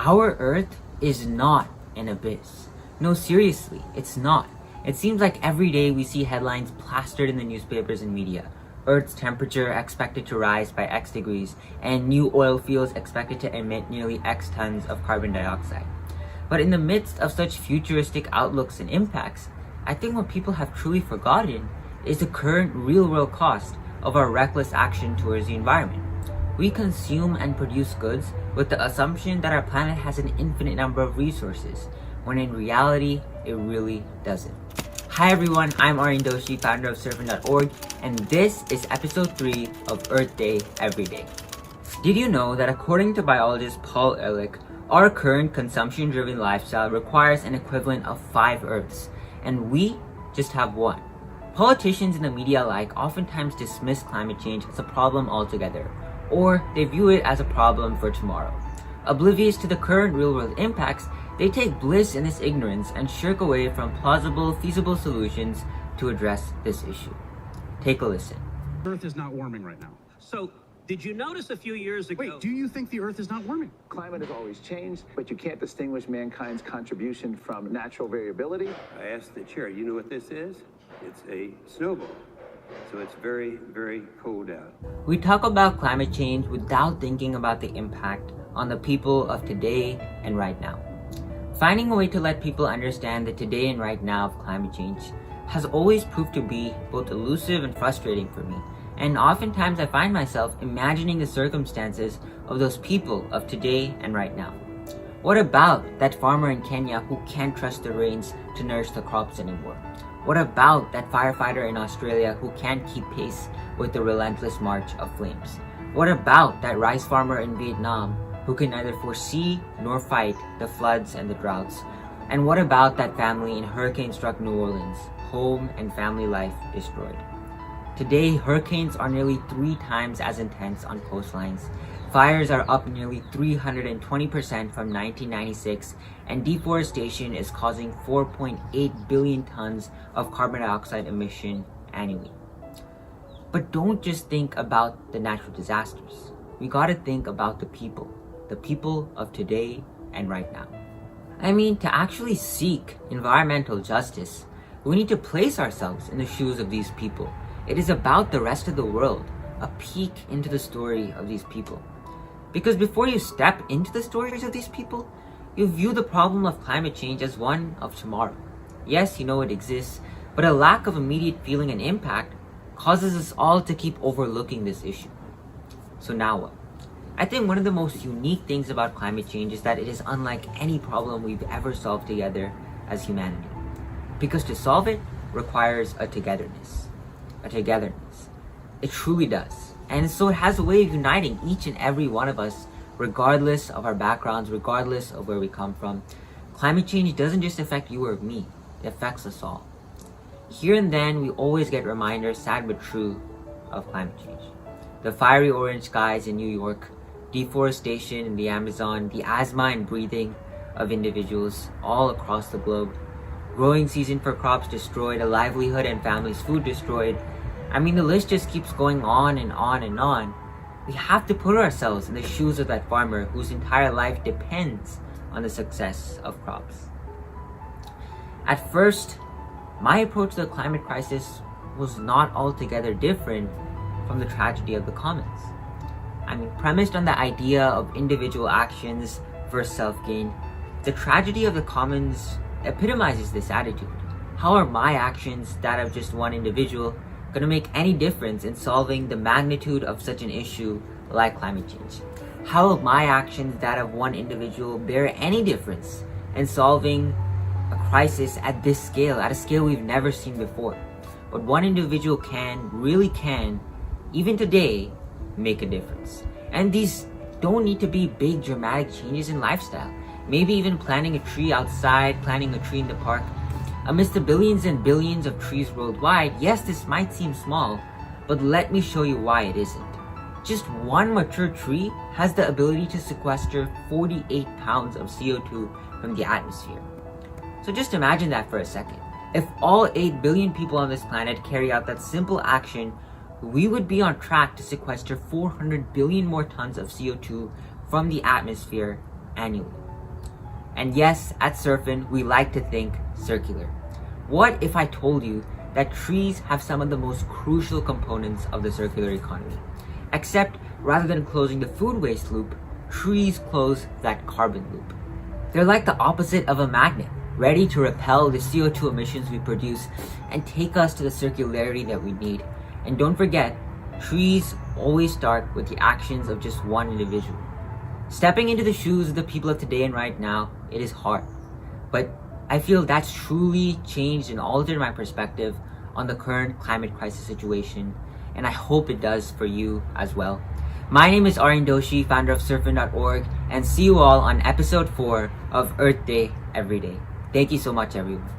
Our Earth is not an abyss. No, seriously, it's not. It seems like every day we see headlines plastered in the newspapers and media. Earth's temperature expected to rise by X degrees, and new oil fields expected to emit nearly X tons of carbon dioxide. But in the midst of such futuristic outlooks and impacts, I think what people have truly forgotten is the current real-world cost of our reckless action towards the environment. We consume and produce goods with the assumption that our planet has an infinite number of resources, when in reality, it really doesn't. Hi everyone, I'm Aryan Doshi, founder of CirFin.org, and this is episode 3 of Earth Day Every Day. Did you know that according to biologist Paul Ehrlich, our current consumption-driven lifestyle requires an equivalent of 5 Earths, and we just have one? Politicians and the media alike oftentimes dismiss climate change as a problem altogether, or they view it as a problem for tomorrow. Oblivious to the current real-world impacts, they take bliss in this ignorance and shirk away from plausible, feasible solutions to address this issue. Take a listen. Earth is not warming right now. So, did you notice a few years ago... Wait, do you think the Earth is not warming? Climate has always changed, but you can't distinguish mankind's contribution from natural variability. I asked the chair, you know what this is? It's a snowball. So it's very, very cold out. We talk about climate change without thinking about the impact on the people of today and right now. Finding a way to let people understand the today and right now of climate change has always proved to be both elusive and frustrating for me. And oftentimes I find myself imagining the circumstances of those people of today and right now. What about that farmer in Kenya who can't trust the rains to nourish the crops anymore? What about that firefighter in Australia who can't keep pace with the relentless march of flames? What about that rice farmer in Vietnam who can neither foresee nor fight the floods and the droughts? And what about that family in hurricane-struck New Orleans, home and family life destroyed? Today, hurricanes are nearly 3 times as intense on coastlines. Fires are up nearly 320% from 1996, and deforestation is causing 4.8 billion tons of carbon dioxide emission annually. But don't just think about the natural disasters. We gotta think about the people of today and right now. I mean, to actually seek environmental justice, we need to place ourselves in the shoes of these people. It is about the rest of the world, a peek into the story of these people. Because before you step into the stories of these people, you view the problem of climate change as one of tomorrow. Yes, you know it exists, but a lack of immediate feeling and impact causes us all to keep overlooking this issue. So now what? I think one of the most unique things about climate change is that it is unlike any problem we've ever solved together as humanity. Because to solve it requires a togetherness. It truly does. And so it has a way of uniting each and every one of us, regardless of our backgrounds, regardless of where we come from. Climate change doesn't just affect you or me, it affects us all. Here and then, we always get reminders, sad but true, of climate change. The fiery orange skies in New York, deforestation in the Amazon, the asthma and breathing of individuals all across the globe, growing season for crops destroyed, a livelihood and family's food destroyed. I mean, the list just keeps going on and on and on. We have to put ourselves in the shoes of that farmer whose entire life depends on the success of crops. At first, my approach to the climate crisis was not altogether different from the tragedy of the commons. I mean, premised on the idea of individual actions versus self-gain, the tragedy of the commons epitomizes this attitude. How are my actions, that of just one individual, going to make any difference in solving the magnitude of such an issue like climate change? How will my actions, that of one individual, bear any difference in solving a crisis at this scale, at a scale we've never seen before? But one individual really can, even today, make a difference. And these don't need to be big dramatic changes in lifestyle. Maybe even planting a tree outside, planting a tree in the park. Amidst the billions and billions of trees worldwide, yes, this might seem small, but let me show you why it isn't. Just one mature tree has the ability to sequester 48 pounds of CO2 from the atmosphere. So just imagine that for a second. If all 8 billion people on this planet carry out that simple action, we would be on track to sequester 400 billion more tons of CO2 from the atmosphere annually. And yes, at CirFin, we like to think circular. What if I told you that trees have some of the most crucial components of the circular economy? Except rather than closing the food waste loop, trees close that carbon loop. They're like the opposite of a magnet, ready to repel the CO2 emissions we produce and take us to the circularity that we need. And don't forget, trees always start with the actions of just one individual. Stepping into the shoes of the people of today and right now, it is hard. But I feel that's truly changed and altered my perspective on the current climate crisis situation, and I hope it does for you as well. My name is Aryan Doshi, founder of CirFin.org, and see you all on episode 4 of Earth Day Every Day. Thank you so much, everyone.